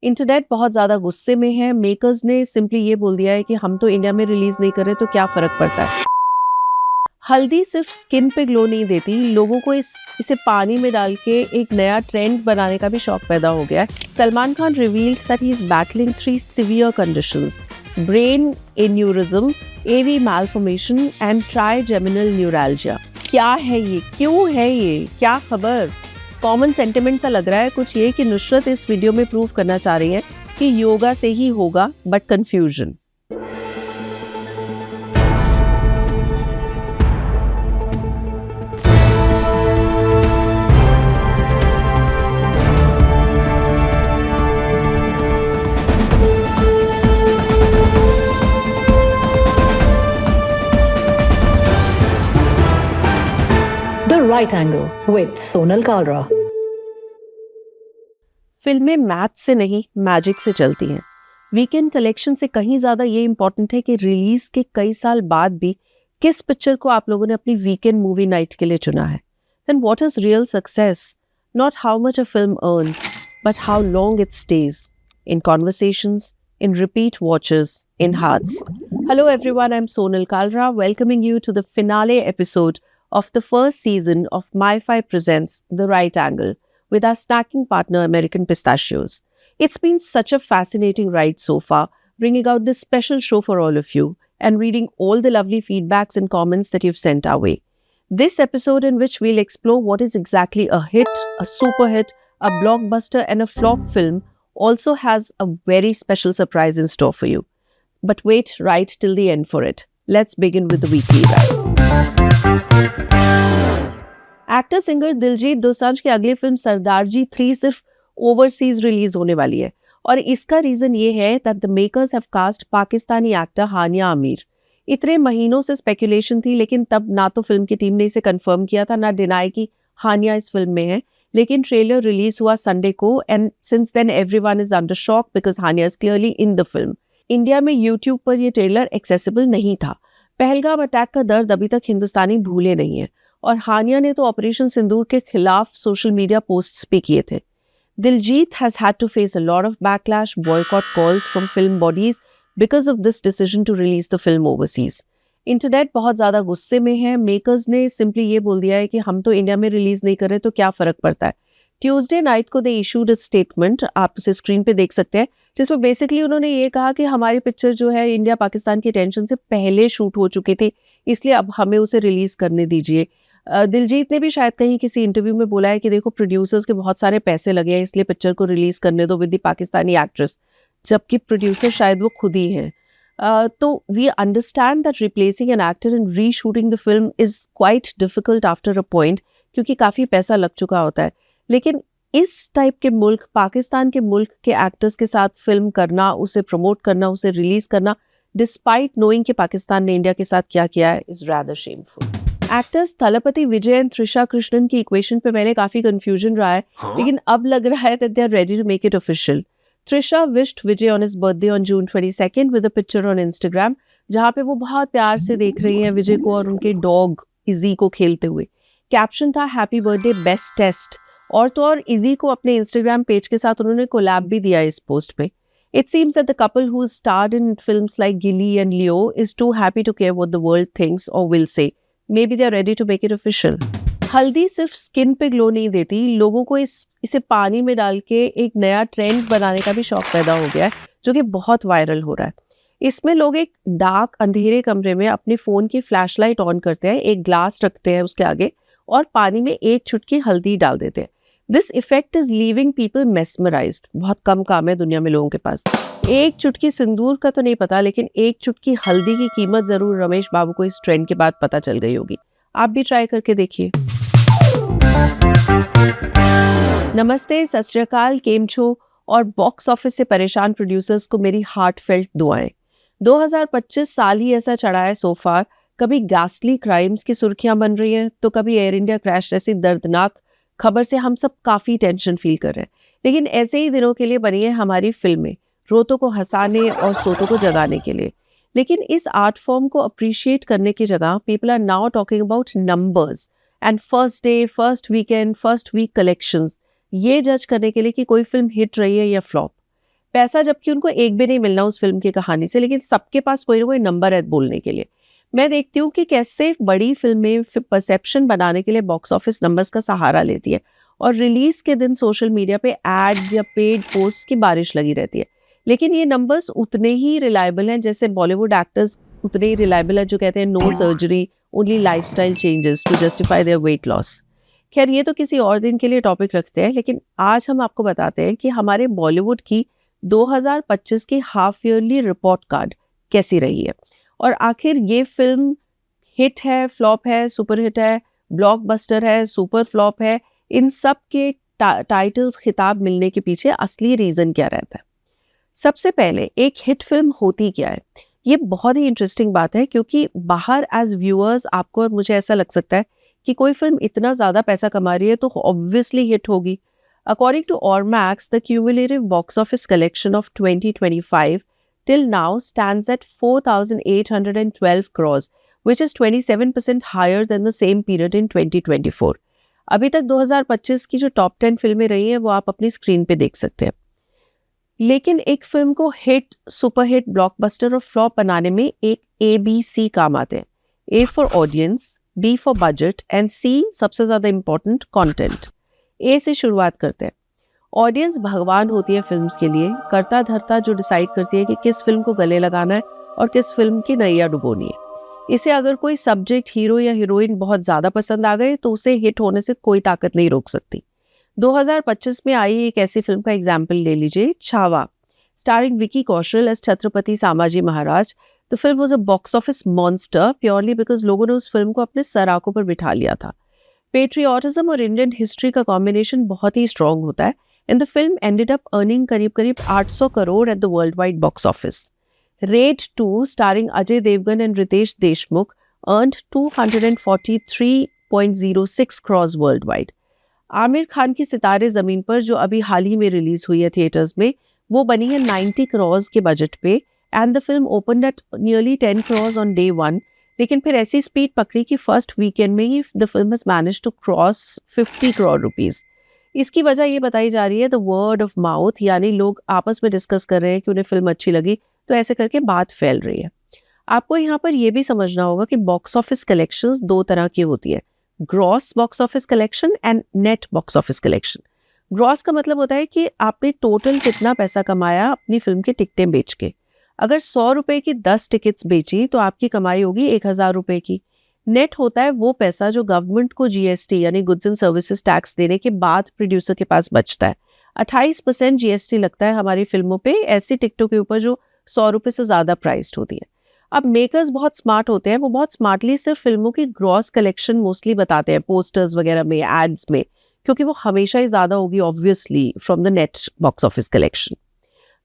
Internet बहुत ज़्यादा गुस्से में है। मेकर्स ने सिंपली ये बोल दिया है कि हम तो इंडिया में रिलीज नहीं कर रहे तो क्या फर्क पड़ता है। हल्दी सिर्फ स्किन पे ग्लो नहीं देती, लोगों को इसे पानी में डाल के एक नया ट्रेंड बनाने का भी शौक पैदा हो गया है। Salman Khan revealed that he is battling 3 severe conditions: brain aneurysm, AV malformation and trigeminal neuralgia. क्या है ये, क्यों है ये, क्या खबर? कॉमन सेंटिमेंट सा लग रहा है कुछ ये कि नुसरत इस वीडियो में प्रूव करना चाह रही है कि योगा से ही होगा, but confusion. The Right Angle with Sonal Kalra. फिल्में मैथ से नहीं, मैजिक से चलती हैं। वीकेंड कलेक्शन से कहीं ज्यादा ये इंपॉर्टेंट है कि रिलीज के कई साल बाद भी किस पिक्चर को आप लोगों ने अपनी वीकेंड मूवी नाइट के लिए चुना है। Then what is real success? Not how much a film earns, but how long it stays in conversations, in repeat watches, in hearts. Hello everyone, I'm Sonal Kalra, welcoming you to the finale episode of the first season of MyFi Presents The Right Angle with our snacking partner American Pistachios. It's been such a fascinating ride so far, bringing out this special show for all of you and reading all the lovely feedbacks and comments that you've sent our way. This episode, in which we'll explore what is exactly a hit, a super hit, a blockbuster and a flop film, also has a very special surprise in store for you. But wait right till the end for it. Let's begin with the weekly wrap. Actor singer Diljit Dosanjh की अगली film Sardarji 3 सिर्फ overseas release होने वाली है, और इसका reason ये है that the makers have cast Pakistani actor Hania Aamir. इतने महीनों से स्पेकुलेशन थी, लेकिन तब ना तो फिल्म की टीम ने इसे कंफर्म किया था, ना डिनाई की हानिया इस फिल्म में है। लेकिन ट्रेलर रिलीज हुआ संडे को, and since then everyone is under shock because Hania is clearly in the film. India में यूट्यूब पर ये ट्रेलर एक्सेसिबल नहीं था। पहलगाम अटैक का दर्द अभी तक हिंदुस्तानी भूले नहीं है, और हानिया ने तो ऑपरेशन सिंदूर के खिलाफ सोशल मीडिया पोस्ट्स भी किए थे। Diljit has had to face a lot of backlash, boycott calls from film bodies because of this decision to release the film overseas. Internet बहुत ज़्यादा गुस्से में है। मेकर्स ने सिंपली ये बोल दिया है कि हम तो इंडिया में रिलीज नहीं कर रहे तो क्या फ़र्क पड़ता है। ट्यूसडे नाइट को दे इशूड अ स्टेटमेंट, आप उसे स्क्रीन पे देख सकते हैं, जिसमें बेसिकली उन्होंने ये कहा कि हमारी पिक्चर जो है इंडिया पाकिस्तान की टेंशन से पहले शूट हो चुके थे, इसलिए अब हमें उसे रिलीज़ करने दीजिए। दिलजीत ने भी शायद कहीं किसी इंटरव्यू में बोला है कि देखो, प्रोड्यूसर्स के बहुत सारे पैसे लगे हैं, इसलिए पिक्चर को रिलीज़ करने दो विद द पाकिस्तानी एक्ट्रेस, जबकि प्रोड्यूसर शायद वो खुद ही हैं। तो we understand that replacing an actor and reshooting the film is quite difficult after a point, क्योंकि काफ़ी पैसा लग चुका होता है। लेकिन इस टाइप के मुल्क, पाकिस्तान के मुल्क के एक्टर्स के साथ फिल्म करना, उसे प्रमोट करना, उसे रिलीज़ करना, डिस्पाइट नोइंग कि पाकिस्तान ने इंडिया के साथ क्या किया है, is rather shameful. Actors Thalapathy Vijay and Trisha Krishnan की इक्वेशन पे मैंने काफ़ी कंफ्यूजन रहा है, लेकिन अब लग रहा है that they are ready to make it official. Trisha wished Vijay on his birthday on June 22nd with a picture on Instagram, जहाँ पे वो बहुत प्यार से देख रही हैं विजय को और उनके डॉग इजी को खेलते हुए। कैप्शन था हैप्पी बर्थडे बेस्ट टेस्ट, और तो और इजी को अपने इंस्टाग्राम पेज के साथ उन्होंने कोलैब भी दिया इस पोस्ट पे। It seems that the couple who starred in films like Gilly and Leo is too happy to care what the world thinks or will say. Maybe they are ready to make it official. हल्दी सिर्फ skin पे glow नहीं देती, लोगों को इसे पानी में डाल के एक नया ट्रेंड बनाने का भी शौक पैदा हो गया है, जो कि बहुत वायरल हो रहा है। इसमें लोग एक डार्क अंधेरे कमरे में अपने फ़ोन की फ्लैशलाइट ऑन करते हैं, एक ग्लास रखते हैं उसके आगे और पानी में एक चुटकी हल्दी डाल देते हैं। This effect is leaving people mesmerised. बहुत कम काम है दुनिया में लोगों के पास। एक चुटकी सिंदूर का तो नहीं पता, लेकिन एक चुटकी हल्दी की कीमत जरूर रमेश बाबू को इस ट्रेंड के बाद पता चल गई होगी। आप भी ट्राई करके देखिए। नमस्ते, सत श्री अकाल, केम छो, और बॉक्स ऑफिस से परेशान प्रोड्यूसर्स को मेरी हार्टफेल्ट दुआएं। 2025 साल ही ऐसा चढ़ा है सो फार। कभी गैस्टली क्राइम्स की सुर्खियां बन रही हैं, तो कभी एयर इंडिया क्रैश जैसी दर्दनाक खबर से हम सब काफ़ी टेंशन फील कर रहे हैं। लेकिन ऐसे ही दिनों के लिए बनी है हमारी फिल्में, रोतों को हंसाने और सोतों को जगाने के लिए। लेकिन इस आर्ट फॉर्म को अप्रिशिएट करने की जगह people are now talking about numbers and first day, first weekend, first week collections, ये जज करने के लिए कि कोई फिल्म हिट रही है या फ्लॉप। पैसा जबकि उनको एक भी नहीं मिलना उस फिल्म की कहानी से, लेकिन सबके पास कोई ना कोई नंबर है बोलने के लिए। मैं देखती हूँ कि कैसे बड़ी फिल्में परसेप्शन बनाने के लिए बॉक्स ऑफिस नंबर्स का सहारा लेती है और रिलीज के दिन सोशल मीडिया पे एड्स या पेड पोस्ट की बारिश लगी रहती है। लेकिन ये नंबर्स उतने ही रिलायबल हैं जैसे बॉलीवुड एक्टर्स उतने ही रिलायबल है जो कहते हैं no surgery, only lifestyle changes to justify their weight loss. खैर ये तो किसी और दिन के लिए टॉपिक रखते हैं, लेकिन आज हम आपको बताते हैं कि हमारे बॉलीवुड की 2025 की हाफ ईयरली रिपोर्ट कार्ड कैसी रही है और आखिर ये फिल्म हिट है, फ्लॉप है, सुपर हिट है, ब्लॉकबस्टर है, सुपर फ्लॉप है, इन सब के टाइटल्स खिताब मिलने के पीछे असली रीजन क्या रहता है। सबसे पहले एक हिट फिल्म होती क्या है, ये बहुत ही इंटरेस्टिंग बात है क्योंकि बाहर एज व्यूअर्स आपको और मुझे ऐसा लग सकता है कि कोई फिल्म इतना ज़्यादा पैसा कमा रही है तो ऑब्वियसली हिट होगी। According to Ormax, the cumulative box office collection of 2025 till now stands at 4,812 crores, which is 27% higher than the same period in 2024. अभी तक 2025 की जो टॉप 10 फिल्में रही हैं वो आप अपनी स्क्रीन पे देख सकते हैं। लेकिन एक फिल्म को हिट, सुपरहिट, ब्लॉकबस्टर और फ्लॉप बनाने में एक ABC काम आते हैं। A for audience, B for budget and C सबसे ज़्यादा इम्पोर्टेंट, कंटेंट। A से शुरुआत करते हैं। ऑडियंस भगवान होती है फिल्म्स के लिए, करता धरता जो डिसाइड करती है कि किस फिल्म को गले लगाना है और किस फिल्म की नैया डुबोनी है। इसे अगर कोई सब्जेक्ट, हीरो या हीरोइन बहुत ज़्यादा पसंद आ गए तो उसे हिट होने से कोई ताकत नहीं रोक सकती। 2025 में आई एक ऐसी फिल्म का एग्जाम्पल ले लीजिए, Chhaava, starring Vicky Kaushal as Chhatrapati Sambhaji Maharaj. The film was a box office monster purely because लोगों ने उस फिल्म को अपने सराकों पर बिठा लिया था। पेट्रियोटिज्म और इंडियन हिस्ट्री का कॉम्बिनेशन बहुत ही स्ट्रॉन्ग होता है and the film ended up earning करीब 800 crore at the worldwide box office. Raid 2 starring Ajay Devgan and Ritesh Deshmukh earned 243.06 crores worldwide. Aamir Khan की सितारे ज़मीन पर जो अभी हाल ही में रिलीज हुई है थिएटर्स में, वो बनी है 90 crores के बजट पे and the film opened at nearly 10 crores on day one. लेकिन फिर ऐसी स्पीड पकड़ी कि फर्स्ट वीकेंड में ही the film has managed to cross 50 crore rupees. इसकी वजह ये बताई जा रही है द वर्ड ऑफ माउथ, यानी लोग आपस में डिस्कस कर रहे हैं कि उन्हें फिल्म अच्छी लगी तो ऐसे करके बात फैल रही है। आपको यहाँ पर ये भी समझना होगा कि बॉक्स ऑफिस कलेक्शंस दो तरह की होती है, gross box office collection and net box office collection. Gross का मतलब होता है कि आपने टोटल कितना पैसा कमाया अपनी फिल्म के टिकटें बेच के। अगर 100 रुपए की 10 टिकट्स बेची तो आपकी कमाई होगी 1,000 रुपए की। नेट होता है वो पैसा जो गवर्नमेंट को GST यानी गुड्स एंड सर्विसेज टैक्स देने के बाद प्रोड्यूसर के पास बचता है। 28% GST लगता है हमारी फिल्मों पे ऐसी टिकटों के ऊपर जो 100 रुपये से ज़्यादा प्राइस्ड होती है। अब मेकर्स बहुत स्मार्ट होते हैं, वो बहुत स्मार्टली सिर्फ फिल्मों की ग्रॉस कलेक्शन मोस्टली बताते हैं पोस्टर्स वगैरह में, एड्स में, क्योंकि वो हमेशा ही ज़्यादा होगी obviously from the net box office collection.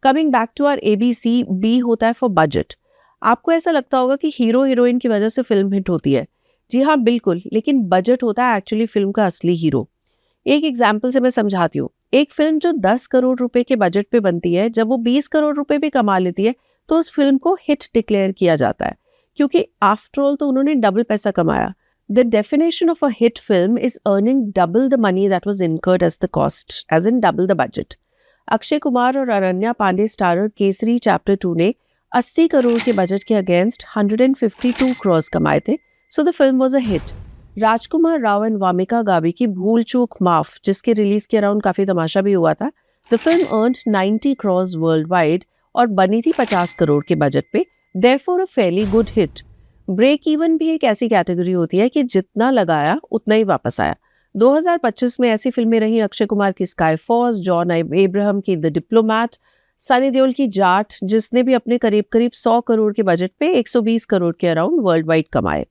Coming back to our ABC, B होता है फॉर बजट। आपको ऐसा लगता होगा कि हीरो हीरोइन की वजह से फिल्म हिट होती है। जी हाँ बिल्कुल, लेकिन बजट होता है एक्चुअली फिल्म का असली हीरो। एक एग्जाम्पल से मैं समझाती हूँ। एक फिल्म जो 10 करोड़ रुपए के बजट पे बनती है, जब वो 20 करोड़ रुपए भी कमा लेती है तो उस फिल्म को हिट डिक्लेयर किया जाता है, क्योंकि आफ्टर ऑल तो उन्होंने डबल पैसा कमाया। The definition of a hit film is earning double the money that was incurred as the cost, as in double the budget. Akshay Kumar और अनन्या पांडे स्टारर केसरी चैप्टर 2 ने 80 करोड़ के बजट के अगेंस्ट 152 करोड़ कमाए थे, so the film was a hit. Rajkumar Rao and Wamiqa Gavi की भूल चूक माफ, जिसके रिलीज के अराउंड काफी तमाशा भी हुआ था, the film earned 90 crore world wide और बनी थी 50 करोड़ के बजट पे, therefore a fairly good hit. Break even भी एक ऐसी कैटेगरी होती है कि जितना लगाया उतना ही वापस आया। 2025 में ऐसी फिल्में रही अक्षय कुमार की स्काई फोर्स, जॉन अब्राहम की द डिप्लोमैट, सनी देओल की जाट, जिसने भी अपने करीब 100 करोड़ के बजट पे 120 करोड़ के अराउंड वर्ल्ड वाइड कमाए,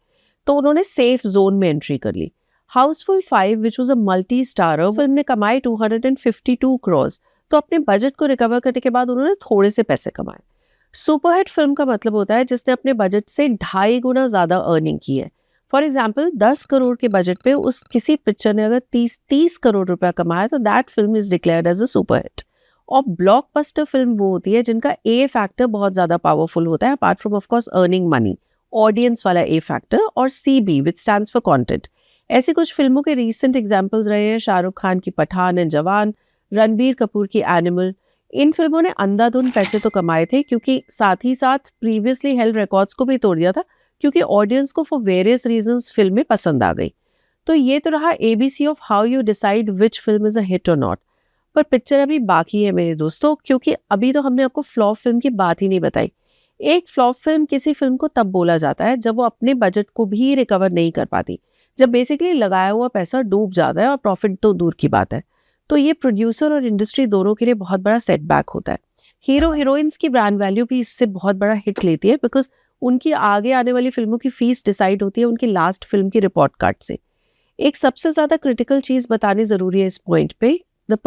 तो उन्होंने सेफ जोन में एंट्री कर ली। Housefull 5 which was a multi starrer film ने कमाए 252 करोड़, तो अपने बजट को रिकवर करने के बाद उन्होंने थोड़े से पैसे कमाए। सुपरहिट फिल्म का मतलब होता है जिसने अपने बजट से 2.5 गुना ज्यादा अर्निंग की है। फॉर एग्जाम्पल 10 करोड़ के बजट पे उस किसी पिक्चर ने अगर 30 करोड़ रुपया कमाया तो that film is declared as a superhit. और ब्लॉकबस्टर फिल्म वो होती है जिनका ए फैक्टर बहुत ज्यादा पावरफुल होता है, apart from of course earning money, audience वाला ए फैक्टर, और CB which stands for content. ऐसी कुछ फिल्मों के रीसेंट एग्जांपल्स रहे हैं शाहरुख खान की पठान एंड जवान, रणबीर कपूर की एनिमल। इन फिल्मों ने अंधाधुंध पैसे तो कमाए थे, क्योंकि साथ ही साथ प्रीवियसली हेल्ड रिकॉर्ड्स को भी तोड़ दिया था, क्योंकि ऑडियंस को फॉर वेरियस रीजंस फिल्में पसंद आ गई। तो ये तो रहा ABC of how you decide which film is a hit और नॉट। पर पिक्चर अभी बाकी है मेरे दोस्तों, क्योंकि अभी तो हमने आपको फ्लॉप फिल्म की बात ही नहीं बताई। एक फ्लॉप फिल्म किसी फिल्म को तब बोला जाता है जब वो अपने बजट को भी रिकवर नहीं कर पाती, जब बेसिकली लगाया हुआ पैसा डूब जाता है और प्रॉफिट तो दूर की बात है। तो ये प्रोड्यूसर और इंडस्ट्री दोनों के लिए बहुत बड़ा सेटबैक होता है। हीरो हीरोइंस की ब्रांड वैल्यू भी इससे बहुत बड़ा हिट लेती है, बिकॉज उनकी आगे आने वाली फिल्मों की फीस डिसाइड होती है उनकी लास्ट फिल्म की रिपोर्ट कार्ड से। एक सबसे ज्यादा क्रिटिकल चीज बतानी जरूरी है इस पॉइंट पे, the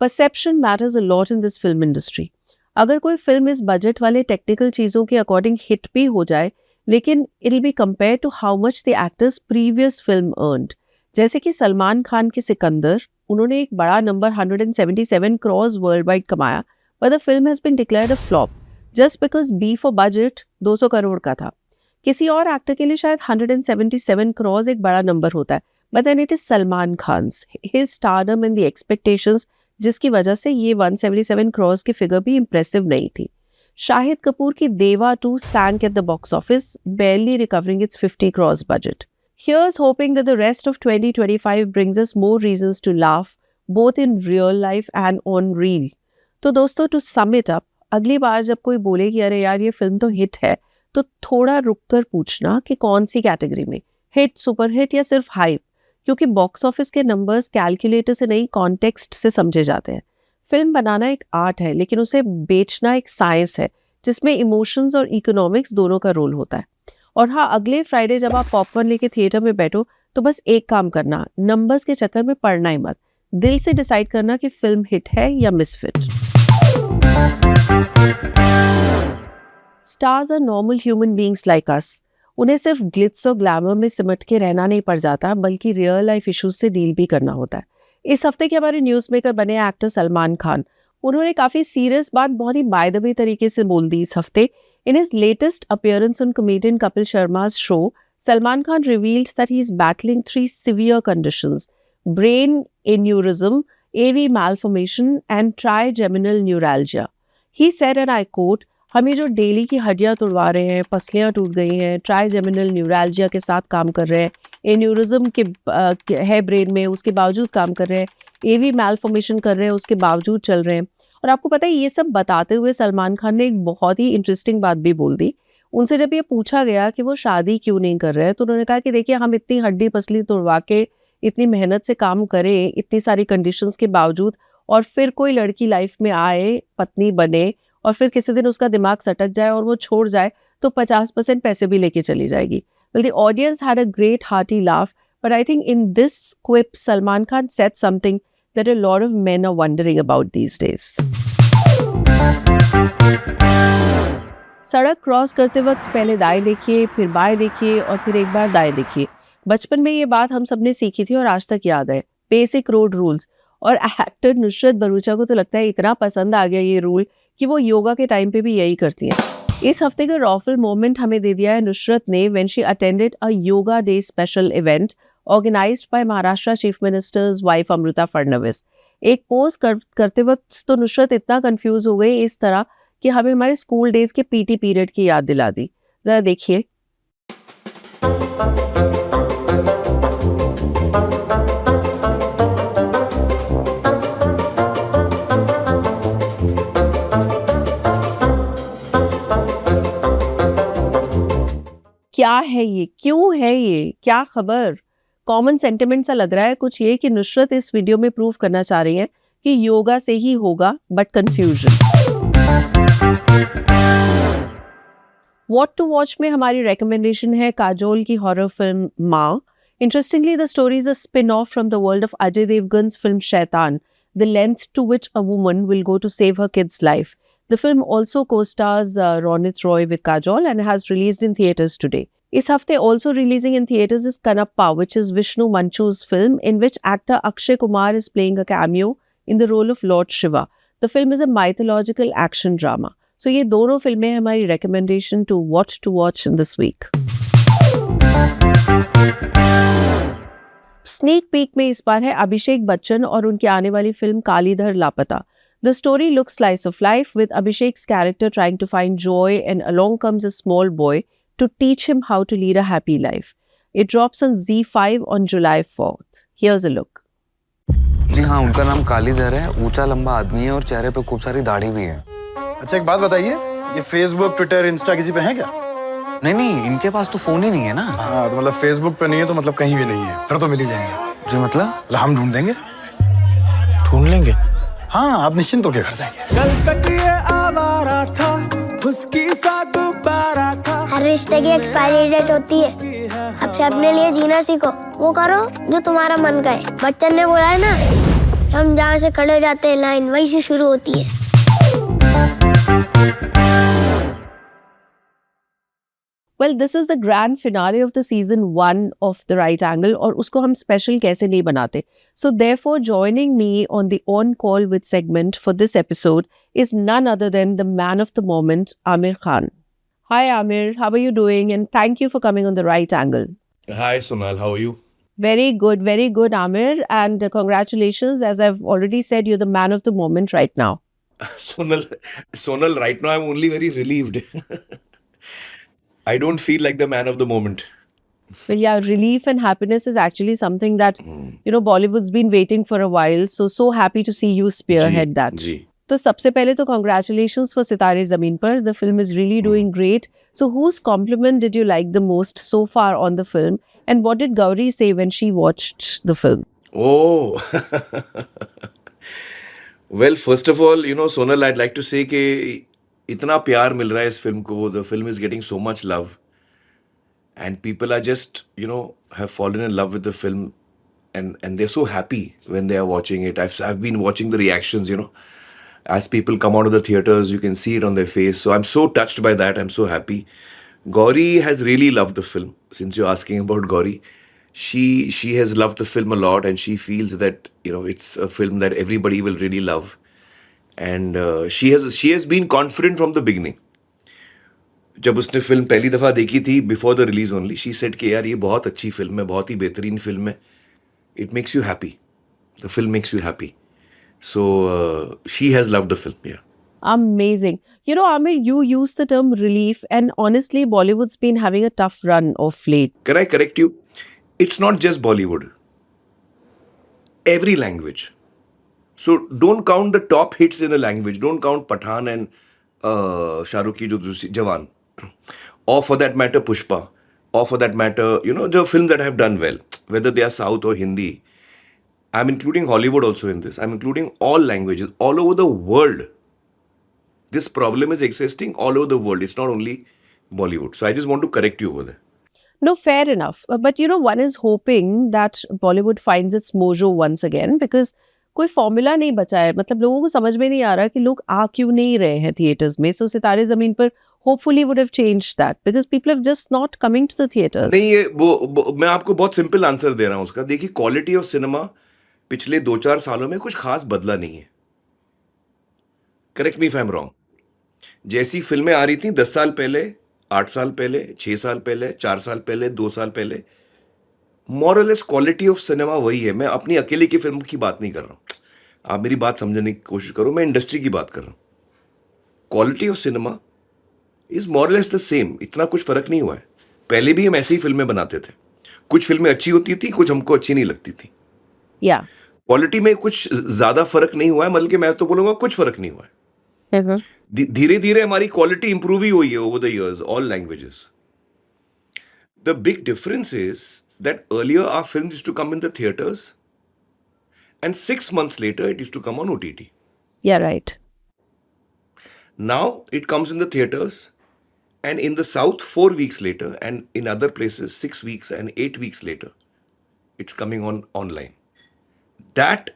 perception matters a lot in this film industry. अगर कोई फिल्म इस बजट वाले टेक्निकल चीजों के अकॉर्डिंग हिट भी हो जाए, लेकिन it will be compare to how much the actors previous film earned. जैसे कि सलमान खान के सिकंदर, उन्होंने एक बड़ा नंबर 177 करोड़ वर्ल्ड वाइड कमाया, but the film has been declared a flop just because B for budget 200 crore का था। किसी और एक्टर के लिए शायद 177 करोड़ एक बड़ा नंबर होता है, but then it is Salman Khan's, his stardom and the expectations, जिसकी वजह से ये 177 करोड़ की फिगर भी इंप्रेसिव नहीं थी। शाहिद कपूर की देवा 2 sank at the box office, barely recovering its 50 crores budget. Here's hoping that the rest of 2025 brings us more reasons to laugh, both in real life and on reel. तो दोस्तों, to sum it up, अगली बार जब कोई बोले कि अरे यार ये फिल्म तो हिट है, तो थोड़ा रुक कर पूछना कि कौन सी कैटेगरी में, हिट, सुपर हिट या सिर्फ हाइप, क्योंकि बॉक्स ऑफिस के नंबर्स कैलकुलेटर से नहीं कॉन्टेक्स्ट से समझे जाते हैं। फिल्म बनाना एक आर्ट है, लेकिन उसे बेचना एक साइंस है, जिसमें इमोशंस और इकोनॉमिक्स दोनों का रोल होता है। और हाँ, अगले फ्राइडे जब आप पॉपकॉर्न लेके थिएटर में बैठो, तो बस एक काम करना, नंबर्स के चक्कर में पड़ना ही मत, दिल से डिसाइड करना कि फिल्म हिट है या misfit. Stars are normal human beings like us. उन्हें सिर्फ ग्लिट्स और ग्लैमर में सिमट के रहना नहीं पड़ जाता, बल्कि रियल लाइफ इश्यूज से डील भी करना होता है। इस हफ्ते के हमारे न्यूज़ मेकर बने एक्टर सलमान खान। उन्होंने काफी सीरियस बात बहुत ही बाय द वे तरीके से बोल दी इस हफ्ते। In his latest appearance on comedian Kapil Sharma's show, Salman Khan revealed that he is battling 3 severe conditions: brain aneurysm, AV malformation, and trigeminal neuralgia. He said, and I quote, हम ये जो daily की हड्डियां तोड़वा रहे हैं, पसलियां टूट गई हैं, ट्राइजेमिनल न्यूरैल्जिया के साथ काम कर रहे हैं, एन्यूरिज्म के है ब्रेन में, उसके बावजूद काम कर रहे हैं, एवी मैलफॉर्मेशन कर रहे हैं, उसके बावजूद चल रहे हैं। और आपको पता है, ये सब बताते हुए सलमान खान ने एक बहुत ही इंटरेस्टिंग बात भी बोल दी। उनसे जब ये पूछा गया कि वो शादी क्यों नहीं कर रहे हैं, तो उन्होंने कहा कि देखिए, हम इतनी हड्डी पसली तोड़वा के इतनी मेहनत से काम करें, इतनी सारी कंडीशंस के बावजूद, और फिर कोई लड़की लाइफ में आए, पत्नी बने, और फिर किसी दिन उसका दिमाग सटक जाए और वो छोड़ जाए, तो 50% पैसे भी लेके चली जाएगी। Well, the audience had a great hearty laugh, but I think in this quip, Salman Khan said something that a lot of men are wondering about these days. सड़क क्रॉस करते वक्त पहले दाएं देखिए, फिर बाएं देखिए, और फिर एक बार दाएं देखिए। बचपन में ये बात हम सबने सीखी थी और आज तक याद है, बेसिक रोड रूल्स। और एक्टर नुसरत भरूचा को तो लगता है इतना पसंद आ गया ये रूल कि वो योगा के टाइम पे भी यही करती हैं। इस हफ्ते का रॉफल मोमेंट हमें दे दिया है नुसरत ने when she attended a yoga day special event organised by Maharashtra chief minister's wife Amrita Fadnavis. एक पोज करते वक्त तो नुसरत इतना कंफ्यूज हो गई इस तरह कि हमें हमारे स्कूल डेज के पीटी पीरियड की याद दिला दी। जरा देखिए। क्या है ये, क्यों है ये, क्या खबर? कॉमन सेंटिमेंट सा लग रहा है कुछ ये कि नुसरत इस वीडियो में प्रूव करना चाह रही हैं कि योगा से ही होगा, but confusion. What to watch में हमारी रिकमेंडेशन है काजोल की horror film Maa. Interestingly, the story is a spin off from the world of Ajay Devgn's film Shaitaan, the length to which a woman will go to save her kid's life. The film also co-stars Ronit Roy with Kajol and has released in theaters today. Is hafte also releasing in theaters is Kanappa, which is Vishnu Manchu's film, in which actor Akshay Kumar is playing a cameo in the role of Lord Shiva. The film is a mythological action drama. So ये दोनों फिल्में हमारी recommendation to watch in this week. Sneak peek में इस बार है अभिषेक बच्चन और उनकी आने वाली फिल्म कालीधर लापता। The story looks slice of life with Abhishek's character trying to find joy, and along comes a small boy to teach him how to lead a happy life. It drops on Z5 on July 4th. Here's a look. जी हाँ, उनका नाम कालीधर है, ऊंचा लंबा आदमी है और चेहरे पे खूब सारी दाढ़ी भी है। अच्छा एक बात बताइए, ये फेसबुक, ट्विटर, इंस्टा किसी पे है क्या? नहीं नहीं, इनके पास तो फोन ही नहीं है ना। हाँ तो मतलब फेसबुक पे नहीं है तो मतलब कहीं भी नहीं है, फिर तो मिल ही जाएंगे। जी मतलब हम ढूंढ देंगे। ढूंढ लेंगे? हाँ, आप निश्चिंत होके कर देंगे। कल तक ये आवारा था, उसकी सा गुब्बारा था। हर रिश्ते की एक्सपायरी डेट होती है, अब से अपने लिए जीना सीखो, वो करो जो तुम्हारा मन का है। बच्चन ने बोला है ना, हम जहाँ से खड़े हो जाते हैं लाइन वहीं से शुरू होती है। Well, this is the grand finale of the season 1 of The Right Angle, और उसको हम special कैसे नहीं बनाते. So therefore, joining me on the On Call with segment for this episode is none other than the man of the moment, Amir Khan. Hi Amir, how are you doing? And thank you for coming on The Right Angle. Hi Sonal, how are you? Very good Amir, and congratulations. As I've already said, you're the man of the moment right now. Sonal, right now I'm only very relieved. I don't feel like the man of the moment. Well, yeah, relief and happiness is actually something that, Bollywood's been waiting for a while. So happy to see you spearhead that. जी. तो सबसे पहले तो congratulations for सितारे ज़मीन पर. The film is really doing great. So whose compliment did you like the most so far on the film? And what did Gauri say when she watched the film? Oh. Well, first of all, Sonal, I'd like to say कि इतना प्यार मिल रहा है इस film को. The film is getting so much love. And people are just, have fallen in love with the film. And they're so happy when they are watching it. I've been watching the reactions, As people come out of the theaters, you can see it on their face. So I'm so touched by that. I'm so happy. Gauri has really loved the film. Since you're asking about Gauri, she has loved the film a lot, and she feels that it's a film that everybody will really love. And she has been confident from the beginning. जब उसने film पहली दफा देखी थी before the release only, she said कि यार ये बहुत अच्छी फिल्म है, बहुत ही बेहतरीन फिल्म है. It makes you happy. The film makes you happy. So she has loved the film, yeah. Amazing. Amir, you used the term relief, and honestly, Bollywood's been having a tough run of late. Can I correct you? It's not just Bollywood. Every language. So don't count the top hits in a language. Don't count Pathan and Shah Rukh ki jo Jawan. Or for that matter, Pushpa. Or for that matter, the films that have done well, whether they are South or Hindi. I'm including Hollywood also in this. I'm including all languages, all over the world. This problem is existing all over the world. It's not only Bollywood. So I just want to correct you over there. No, fair enough. But one is hoping that Bollywood finds its mojo once again, because कोई formula नहीं बचा है. मतलब लोगों को समझ में नहीं आ रहा कि लोग आ क्यों नहीं रहे हैं थिएटर्स में. सो सितारे जमीन पर hopefully would have changed that, because people have just not coming to the theaters. नहीं, ये वो मैं आपको बहुत सिंपल आंसर दे रहा हूँ उसका. देखिए, क्वालिटी ऑफ सिनेमा पिछले 2-4 सालों में कुछ खास बदला नहीं है. Correct me if I am wrong. जैसी फिल्में आ रही थी 10 साल पहले, 8 साल पहले, 6 साल पहले, 4 साल पहले, 2 साल पहले, मॉरलेस क्वालिटी ऑफ सिनेमा वही है. मैं अपनी अकेले की फिल्म की बात नहीं कर रहा हूँ. आप मेरी बात समझने की कोशिश करो. मैं इंडस्ट्री की बात कर रहा हूँ. Quality of cinema is more or less the same. इतना कुछ फर्क नहीं हुआ है. पहले भी हम ऐसी ही फिल्में बनाते थे. कुछ फिल्में अच्छी होती थी, कुछ हमको अच्छी नहीं लगती थी. क्वालिटी में कुछ ज्यादा फर्क नहीं हुआ है, बल्कि मैं तो बोलूंगा कुछ फर्क नहीं हुआ है. धीरे धीरे हमारी क्वालिटी इंप्रूव ही हुई है over the years, all languages. The big difference is that earlier our films used to come in the theatres, and 6 months later it used to come on OTT. Yeah, right. Now it comes in the theaters, and in the South 4 weeks later, and in other places 6 weeks and 8 weeks later, it's coming on online. That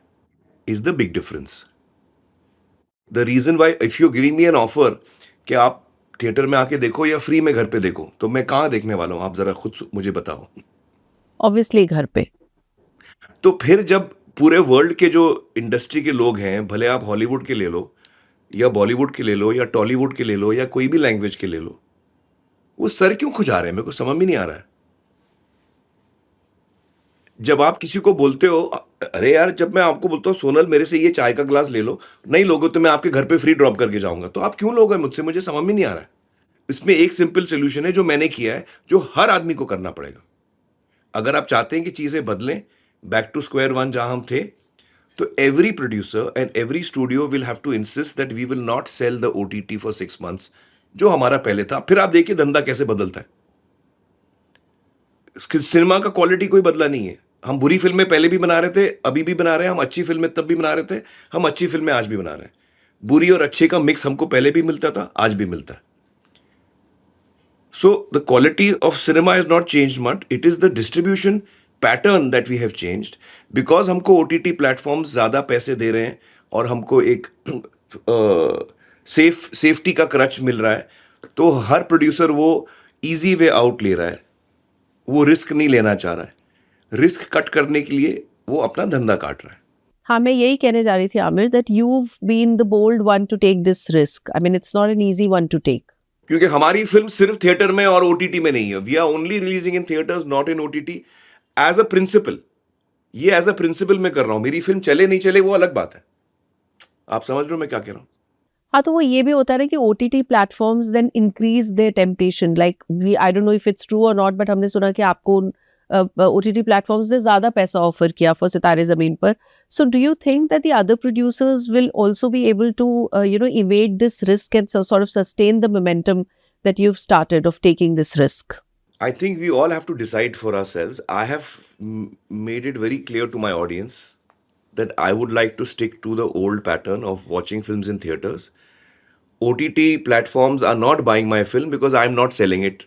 is the big difference. The reason why, if you're giving me an offer कि आप theatre में आके देखो या free में घर पे देखो, तो मैं कहाँ देखने वाला हूँ? आप जरा खुद मुझे बताओ. Obviously घर पे. तो फिर जब पूरे वर्ल्ड के जो इंडस्ट्री के लोग हैं, भले आप हॉलीवुड के ले लो या बॉलीवुड के ले लो या टॉलीवुड के ले लो या कोई भी लैंग्वेज के ले लो, वो सर क्यों खुजा रहे हैं? मेरे को समझ में नहीं आ रहा है. जब आप किसी को बोलते हो अरे यार, जब मैं आपको बोलता हूँ सोनल मेरे से ये चाय का ग्लास ले लो, नहीं लोगे तो मैं आपके घर पे फ्री ड्रॉप करके जाऊंगा, तो आप क्यों लोगे मुझसे? मुझे समझ में नहीं आ रहा है। इसमें एक सिंपल सोल्यूशन है जो मैंने किया है, जो हर आदमी को करना पड़ेगा। अगर आप चाहते हैं कि चीजें बदलें, बैक टू स्क्वायर वन जहां हम थे, तो every producer and every studio will have to insist that we will not sell the OTT for 6 months, जो हमारा पहले था। फिर आप देखिए धंधा कैसे बदलता है। सिनेमा का क्वालिटी कोई बदला नहीं है। हम बुरी फिल्में पहले भी बना रहे थे, अभी भी बना रहे हैं। हम अच्छी फिल्में तब भी बना रहे थे, हम अच्छी फिल्में आज भी बना रहे हैं। बुरी और अच्छे का मिक्स हमको पहले भी मिलता था, आज भी मिलता है। So the quality of cinema has not changed much. It is the distribution pattern that we have changed, because हमको OTT platforms ज़्यादा पैसे दे रहे हैं और हमको एक सेफ्टी का क्रच मिल रहा है, तो हर प्रोड्यूसर वो इजी वे आउट ले रहा है, वो रिस्क नहीं लेना चाह रहा है। रिस्क कट करने के लिए वो अपना धंधा काट रहा है। हाँ, मैं यही कहने जा रही थी Aamir, that you been the bold one to take this risk. I mean it's not an easy one to take, क्योंकि हमारी फिल्म सिर्फ थिएटर में और ओटीटी में नहीं है। We are only releasing in theatres, not in OTT. As a principle, ये as a principle मैं कर रहा हूं। मेरी फिल्म चले नहीं चले वो अलग बात है। आप समझ रहे हो मैं क्या कह रहा हूं? हाँ, तो वो ये भी होता है ना कि OTT platforms then increase their temptation. Like we, I don't know if it's true और नॉट, बट हमने सुना कि आपको OTT प्लेटफॉर्म्स ने ज़्यादा पैसा ऑफर किया for Sitaare Zameen Par. So do you think that the other producers will also be able to evade this risk and sort of sustain the momentum that you've started of taking this risk? I think we all have to decide for ourselves. I have made it very clear to my audience that I would like to stick to the old pattern of watching films in theaters. OTT platforms are not buying my film because I'm not selling it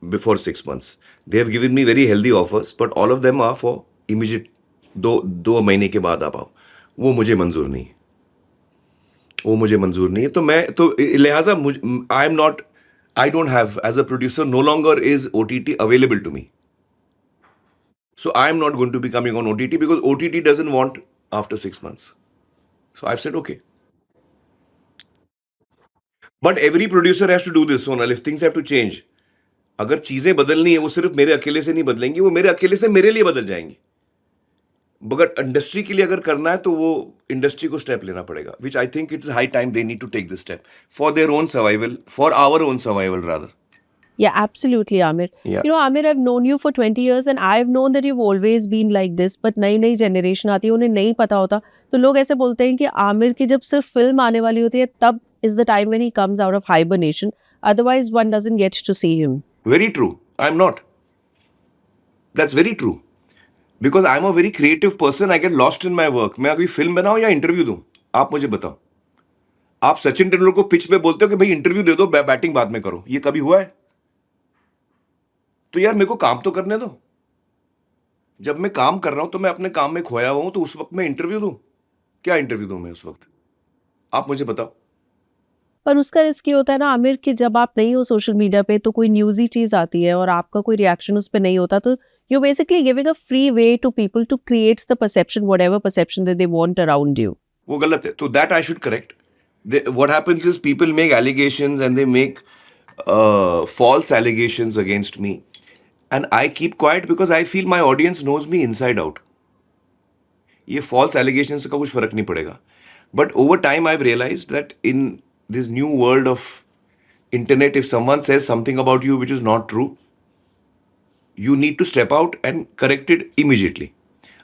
before 6 months. They have given me very healthy offers, but all of them are for immediate, दो महीने के बाद आप आओ। वो मुझे मंजूर नहीं है, वो मुझे मंजूर नहीं है। तो मैं तो लिहाजा I am not, I don't have, as a producer, no longer is OTT available to me. So I'm not going to be coming on OTT because OTT doesn't want after 6 months. So I've said, okay. But every producer has to do this, Sonal, if things have to change. अगर चीजें बदलनी है, वो सिर्फ मेरे अकेले से नहीं बदलेंगी, वो मेरे अकेले से मेरे लिए बदल जाएंगी। मगर इंडस्ट्री के लिए अगर करना है तो वो इंडस्ट्री को स्टेप लेना पड़ेगा, which I think it's high time they need to take this step for their own survival, for our own survival rather. Yeah, absolutely, Amir. Yeah. You know, Amir, I've known you for 20 years and I've known that you've always been like this, but नई generation आती है, उन्हें नहीं पता होता, तो लोग ऐसे बोलते हैं कि आमिर की जब सिर्फ फिल्म आने वाली होती है तब is the time when he comes out of hibernation, otherwise one doesn't get to see him. Very true. I'm not. That's very true. Because I'm a very creative person, I get lost in my work. मैं अभी film बनाऊं या interview दूं, आप मुझे बताओ। आप सचिन तेंदुलकर को पिच पे बोलते हो कि भाई इंटरव्यू दे दो, बैटिंग बाद में करो, ये कभी हुआ है? तो यार मेरे को काम तो करने दो। जब मैं काम कर रहा हूं तो मैं अपने काम में खोया हुआ हूं, तो उस वक्त मैं इंटरव्यू दूं? क्या इंटरव्यू दूं मैं उस वक्त? आप मुझे बताओ। पर उसका रिस्क ये होता है ना आमिर कि जब आप नहीं हो सोशल मीडिया पे तो कोई न्यूज़ी चीज़ आती है और आपका कोई रिएक्शन उस पर नहीं होता, तो you basically giving a free way to people to create the perception, whatever perception that they want around you. वो गलत है, तो that I should correct. What happens is people make allegations and they make false allegations against me, and I keep quiet because I feel my audience knows me inside out. ये false allegations का कुछ फर्क नहीं पड़ेगा। But over time I've realized that in this new world of internet, if someone says something about you which is not true, you need to step out and correct it immediately.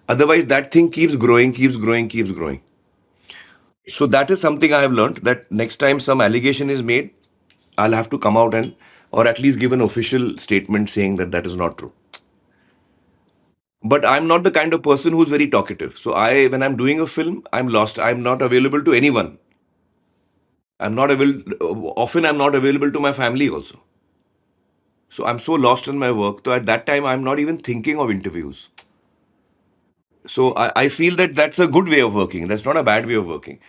Otherwise that thing keeps growing, keeps growing, keeps growing. So that is something I have learned, that next time some allegation is made, I'll have to come out and, or at least give an official statement saying that that is not true. But I'm not the kind of person who's very talkative. So when I'm doing a film, I'm lost. I'm not available to anyone. Often I'm not available to my family also. So I'm so lost in my work. So at that time, I'm not even thinking of interviews. So I feel that that's a good way of working. That's not a bad way of working.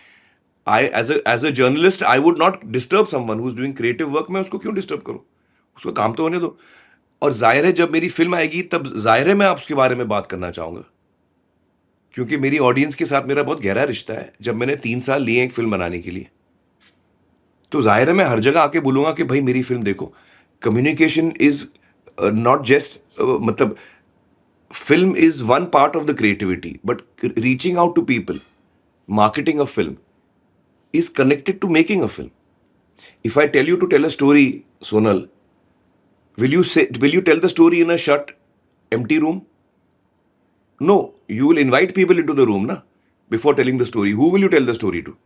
As a journalist, I would not disturb someone who's doing creative work. मैं उसको क्यों disturb करूं? उसको काम तो होने दो। और जाहिर है जब मेरी फिल्म आएगी तब जाहिर है मैं आपके बारे में बात करना चाहूँगा, क्योंकि मेरी ऑडियंस के साथ मेरा बहुत गहरा रिश्ता है। जब मैंने 3 साल लिए एक फिल्म बनाने के लिए, तो जाहिर है मैं हर जगह आके बोलूँगा कि भाई मेरी फिल्म देखो। कम्युनिकेशन इज नॉट जस्ट, मतलब film is one part of the creativity, but reaching out to people, marketing a film is connected to making a film. If I tell you to tell a story, Sonal, will you tell the story in a shut, empty room? No, you will invite people into the room na, before telling the story. Who will you tell the story to?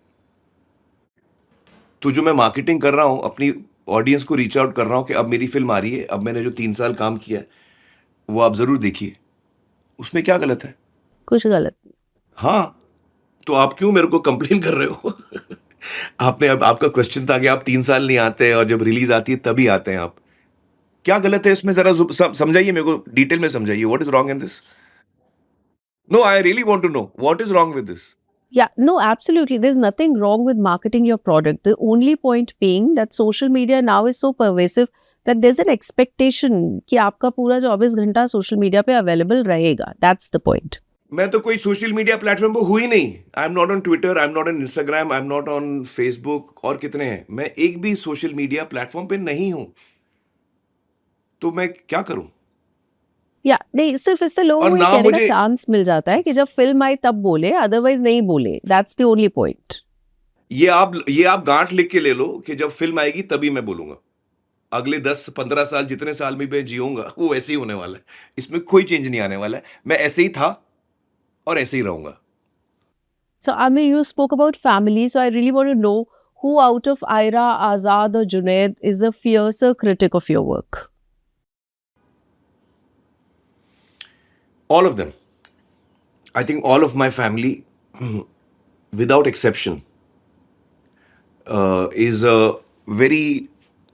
तो जो मैं marketing कर रहा हूँ, अपनी audience को reach out कर रहा हूँ कि अब मेरी फिल्म आ रही है, अब मैंने जो 3 साल काम किया है वो आप जरूर देखिए, उसमें क्या गलत है? कुछ गलत नहीं। हाँ, तो आप क्यों मेरे को कंप्लेन कर रहे हो? आपने अब आपका क्वेश्चन था कि आप 3 साल नहीं आते और जब रिलीज आती है तभी आते हैं आप। क्या गलत है इसमें? जरा समझाइए मेरे को, डिटेल में समझाइए। What is wrong in this? No, I really want to know what is wrong with this. Yeah, no, absolutely. There's nothing wrong with marketing your product. The only point being that social media now is so pervasive that there's an expectation कि आपका पूरा 24 घंटा social media पे available रहेगा. That's the point. मैं तो कोई social media platform पर हुई नहीं। I am not on Twitter, I am not on Instagram, I am not on Facebook, और कितने हैं। मैं एक भी सोशल मीडिया प्लेटफॉर्म पे नहीं हूं, तो मैं क्या करूं? या नहीं, सिर्फ इससे लोगों और को ये ना कहने का मुझे- चांस मिल जाता है कि जब फिल्म आई तब बोले, अदरवाइज नहीं बोले. That's the only point. ये आप गांठ लिख के ले लो कि जब फिल्म आएगी तभी मैं बोलूंगा। अगले 10-15 साल जितने साल में मैं जीऊंगा वो वैसे ही होने वाला है। इसमें कोई चेंज नहीं आने वाला है। मैं ऐसे ही था और ऐसे ही रहूंगा। So, Amir, you spoke about family, so I really want to know who out of Aira, Azad or Junaid is a fiercer critic of your work? All of them. I think all of my family, without exception, is a very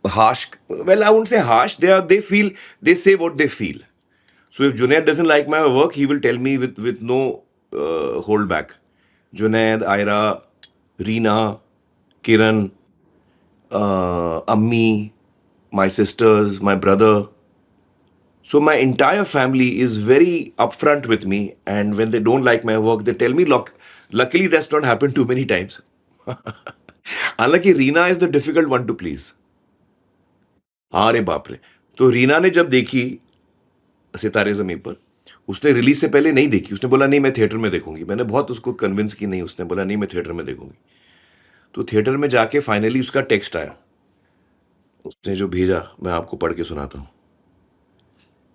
harsh. Well, I won't say harsh. They say what they feel. So if Junaid doesn't like my work, he will tell me with no holdback. Junaid, Aira, Reena, Kiran, Ammi, my sisters, my brother. So my entire family is very upfront with me, and when they don't like my work, they tell me. Luckily, that's not happened too many times. हालांकि Reena is the difficult one two please. हाँ रे बाप रे। तो रीना ने जब देखी सितारे ज़मीं पर, उसने रिलीज से पहले नहीं देखी। उसने बोला नहीं मैं थिएटर में देखूंगी। मैंने बहुत उसको कन्विंस की, नहीं, उसने बोला नहीं मैं थिएटर में देखूंगी। तो थिएटर में जाके फाइनली उसका टेक्स्ट आया, उसने जो भेजा मैं आपको पढ़ के सुनाता हूँ।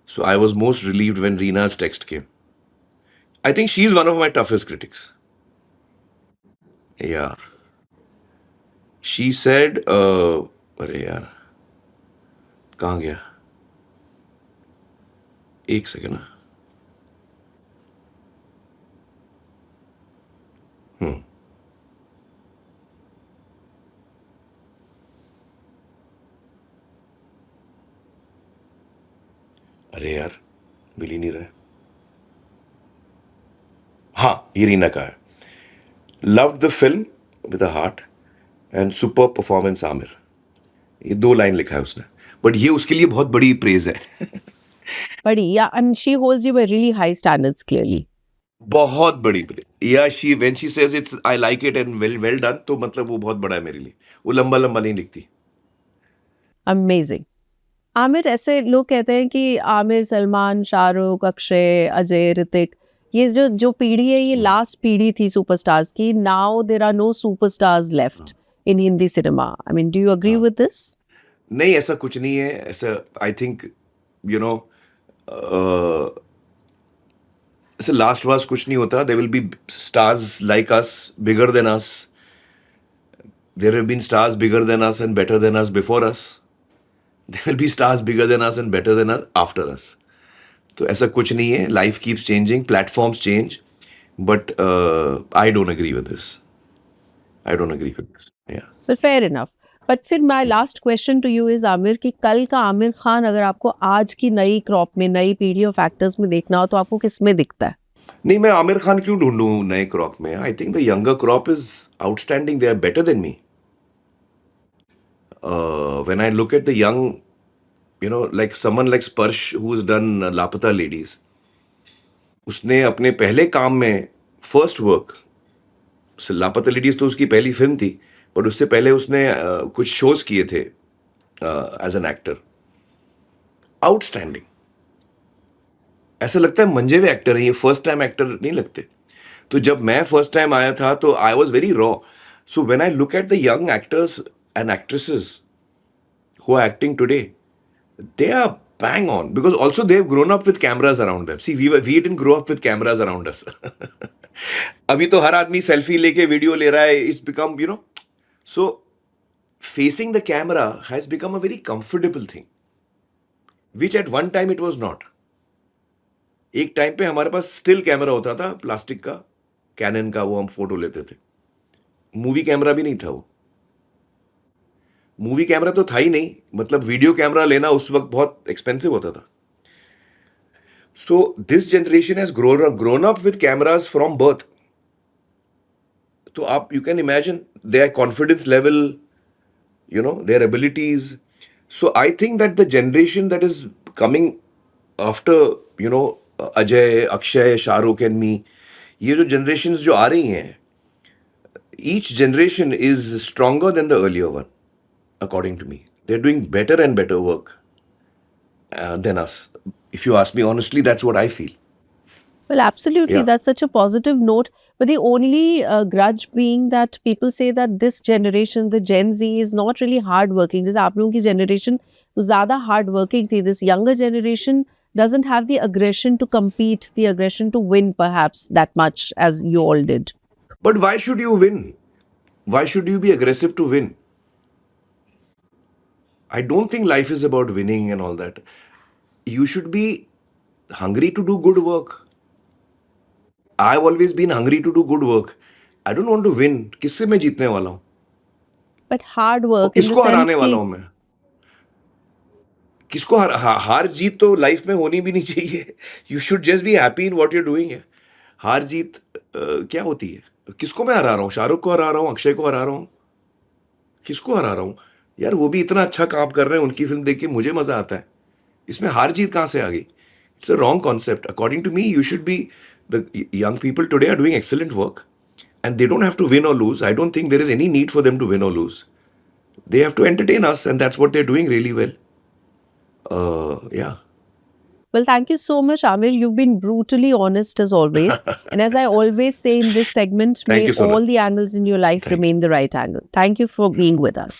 So I was most relieved when Reena's text came. I think she's one of my toughest critics. Yeah. She said, अरे यार, कहाँ गया? एक सेकंड ना। अरे यार, मिल ही नहीं रहा है। हाँ, ये रीना का है। Loved the film with a heart and super performance Aamir. ये 2 लाइन लिखा है उसने, बट ये उसके लिए बहुत बड़ी प्रेज है। But yeah, and she holds you by really high standards, clearly. बहुत बड़ी प्रेज। या when she says it's I like it and well done, तो मतलब वो बहुत बड़ा है मेरे लिए। वो लंबा लंबा नहीं लिखती। Amazing. आमिर, ऐसे लोग कहते हैं कि आमिर, सलमान, शाहरुख, अक्षय, अजय, ऋतिक, ये जो पीढ़ी है ये लास्ट पीढ़ी थी सुपरस्टार्स की. Now there are no superstars left in Hindi cinema. I mean, do you agree with this? नहीं, ऐसा कुछ नहीं है। ऐसा आई थिंक यू नो ऐसे लास्ट वास्ट कुछ नहीं होता। There will be stars like us, bigger than us. There have been stars bigger than us and better than us before us. There will be stars bigger than us and better than us after us. तो ऐसा कुछ नहीं है। Life keeps changing, platforms change, but I don't agree with this. I don't agree with this. Yeah. Well, fair enough. But फिर my last question to you is, Aamir, कि कल का आमिर खान अगर आपको आज की नई क्रॉप में, नई पीढ़ी ऑफ एक्टर्स में देखना हो तो आपको किस में दिखता है? नहीं, मैं आमिर खान क्यों ढूंढूं नए क्रॉप में? I think the younger crop is outstanding. They are better than me. When I look at the young, you know, like someone like Sparsh who's done Lapata Ladies, उसने अपने पहले काम में फर्स्ट वर्क, लापता ladies तो उसकी पहली film थी, बट उससे पहले उसने कुछ शोज किए थे एज एन एक्टर। आउटस्टैंडिंग। ऐसा लगता है मंजे हुए एक्टर हैं, ये फर्स्ट टाइम एक्टर नहीं लगते. तो जब मैं फर्स्ट टाइम आया था तो I was very raw. So when I look at the young actors and actresses who are acting today, they are bang on because also they've grown up with cameras around them. See, we didn't grow up with cameras around us. अभी तो हर आदमी selfie लेके video ले रहा है. It's become, you know, so facing the camera has become a very comfortable thing, which at one time it was not. एक time पे हमारे पास स्टिल कैमरा होता था प्लास्टिक का, कैनन का, वो हम फोटो लेते थे. मूवी कैमरा भी नहीं था वो. मूवी कैमरा तो था ही नहीं, मतलब वीडियो कैमरा लेना उस वक्त बहुत एक्सपेंसिव होता था. So this generation has grown up with cameras from birth. तो आप you can imagine there confidence level, you know, there abilities. So I think that the generation that is coming after, you know, Ajay, Akshay, Shahrukh and me, ये जो generations जो आ रही हैं, each generation is stronger than the earlier one, according to me. They're doing better and better work than us. If you ask me honestly, that's what I feel. Well, absolutely. Yeah. That's such a positive note. But the only grudge being that people say that this generation, the Gen Z, is not really hardworking. जैसे आप लोगों की generation ज़्यादा hardworking थी. This younger generation doesn't have the aggression to compete, the aggression to win perhaps that much as you all did. But why should you win? Why should you be aggressive to win? I don't think life is about winning and all that. You should be hungry to do good work. I've always been hungry to do good work. I don't want to win. किससे मैं जीतने वाला हूँ? But hard work in the किसको sense हराने वाला कि हूँ मैं? किसको हार जीत तो लाइफ में होनी भी नहीं चाहिए. You should just be happy in what you're doing है. हार जीत क्या होती है? किसको मैं हरा रहा हूँ? शाहरुख को हरा रहा हूँ, अक्षय को हरा रहा हूँ, किसको हरा रहा हूँ? यार वो भी इतना अच्छा काम कर रहे हैं, उनकी फिल्म देख के मुझे मजा आता है. इसमें हार जीत कहाँ से आ गई? It's a wrong concept. According to me, you should be, the young people today are doing excellent work and they don't have to win or lose. I don't think there is any need for them to win or lose. They have to entertain us, and that's what they're doing really well. Yeah. Well, thank you so much, Amir. You've been brutally honest as always. And as I always say in this segment, Thank may you, Sonal. all the angles in your life remain the right angle. Thank you for being with us.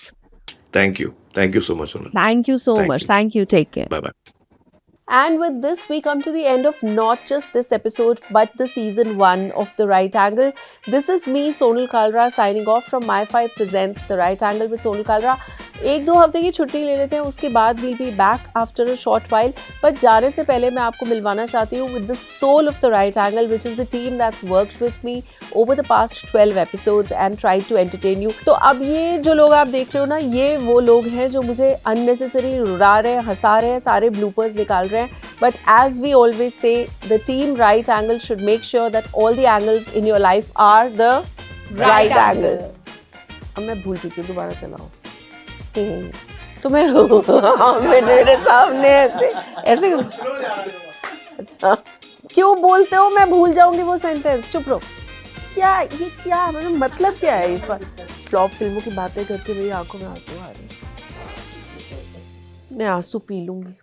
Thank you. Thank you so much, Sonal. Thank you so Thank much. you. Thank you. Take care. Bye-bye. And with this, we come to the end of not just this episode, but the season 1 of The Right Angle. This is me, Sonal Kalra, signing off from My5 Presents The Right Angle with Sonal Kalra. 1-2 हफ्ते की छुट्टी ले लेते हैं, उसके बाद we'll be back after a short while. But जाने से पहले मैं आपको मिलवाना चाहती हूँ with the soul of The Right Angle, which is the team that's worked with me over the past 12 episodes and tried to entertain you. तो अब ये जो लोग आप देख रहे हो ना, ये वो लोग हैं जो मुझे unnecessary रुला रहे हैं, हंसा रहे हैं, सारे bloopers निकाल रहे हैं. But as we always say, the team Right Angle should make sure that all the angles in your life are the right angle. अब मैं भूल चुकी हूँ, दोबारा चलाओ. तो मैं मेरे सामने ऐसे ऐसे अच्छा क्यों बोलते हो? मैं भूल जाऊंगी वो सेंटेंस. चुप रहो. क्या ये क्या मतलब क्या है इस बार? फ्लॉप फिल्मों की बातें करके मेरी आंखों में आंसू आ रहे हैं. मैं आंसू पी लूंगी.